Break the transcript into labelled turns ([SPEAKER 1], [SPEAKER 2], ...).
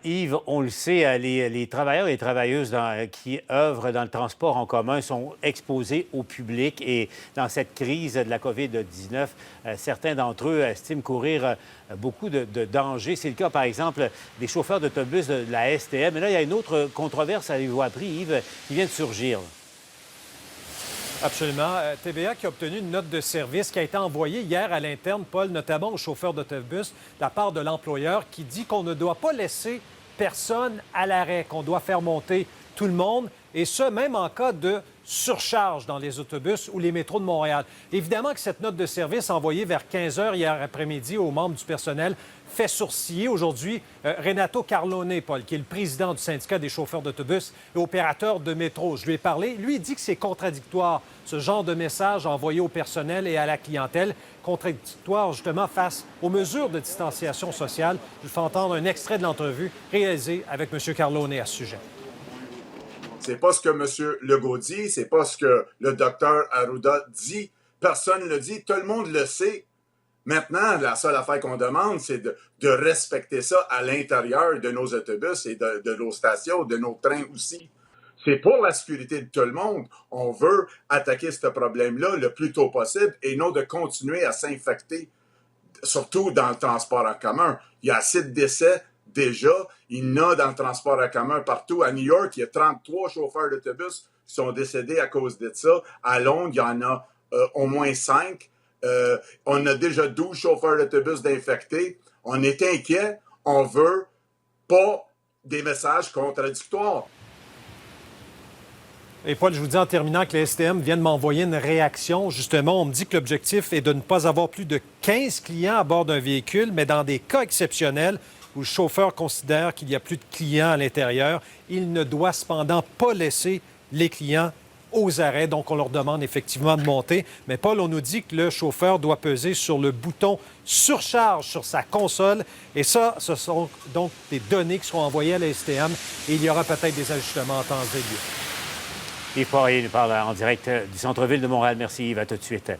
[SPEAKER 1] Yves, on le sait, les travailleurs et les travailleuses qui œuvrent dans le transport en commun sont exposés au public et dans cette crise de la COVID-19, certains d'entre eux estiment courir beaucoup de dangers. C'est le cas, par exemple, des chauffeurs d'autobus de la STM. Mais là, il y a une autre controverse, avez-vous appris, Yves, qui vient de surgir.
[SPEAKER 2] Absolument. TVA qui a obtenu une note de service qui a été envoyée hier à l'interne, Paul, notamment aux chauffeurs d'autobus, de la part de l'employeur, qui dit qu'on ne doit pas laisser personne à l'arrêt, qu'on doit faire monter tout le monde, et ce, même en cas de surcharge dans les autobus ou les métros de Montréal. Évidemment que cette note de service envoyée vers 15 heures hier après-midi aux membres du personnel fait sourciller aujourd'hui Renato Carlone, Paul, qui est le président du syndicat des chauffeurs d'autobus et opérateurs de métro. Je lui ai parlé. Lui, il dit que c'est contradictoire, ce genre de message envoyé au personnel et à la clientèle, contradictoire justement face aux mesures de distanciation sociale. Je vous fais entendre un extrait de l'entrevue réalisée avec M. Carlone à ce sujet.
[SPEAKER 3] C'est pas ce que M. Legault dit, c'est pas ce que le docteur Arruda dit. Personne ne le dit, tout le monde le sait. Maintenant, la seule affaire qu'on demande, c'est de respecter ça à l'intérieur de nos autobus et de nos stations, de nos trains aussi. C'est pour la sécurité de tout le monde. On veut attaquer ce problème-là le plus tôt possible et non de continuer à s'infecter, surtout dans le transport en commun. Il y a assez de décès déjà. Il y en a dans le transport en commun partout. À New York, il y a 33 chauffeurs d'autobus qui sont décédés à cause de ça. À Londres, il y en a au moins 5. On a déjà 12 chauffeurs d'autobus d'infectés. On est inquiet. On veut pas des messages contradictoires.
[SPEAKER 2] Et Paul, je vous dis en terminant que les STM viennent m'envoyer une réaction. Justement, on me dit que l'objectif est de ne pas avoir plus de 15 clients à bord d'un véhicule, mais dans des cas exceptionnels où le chauffeur considère qu'il y a plus de clients à l'intérieur, il ne doit cependant pas laisser les clients aux arrêts. Donc, on leur demande effectivement de monter. Mais Paul, on nous dit que le chauffeur doit peser sur le bouton surcharge sur sa console. Et ça, ce sont donc des données qui seront envoyées à la STM et il y aura peut-être des ajustements en temps et lieu.
[SPEAKER 1] Yves Poirier nous parle en direct du centre-ville de Montréal. Merci Yves, à tout de suite.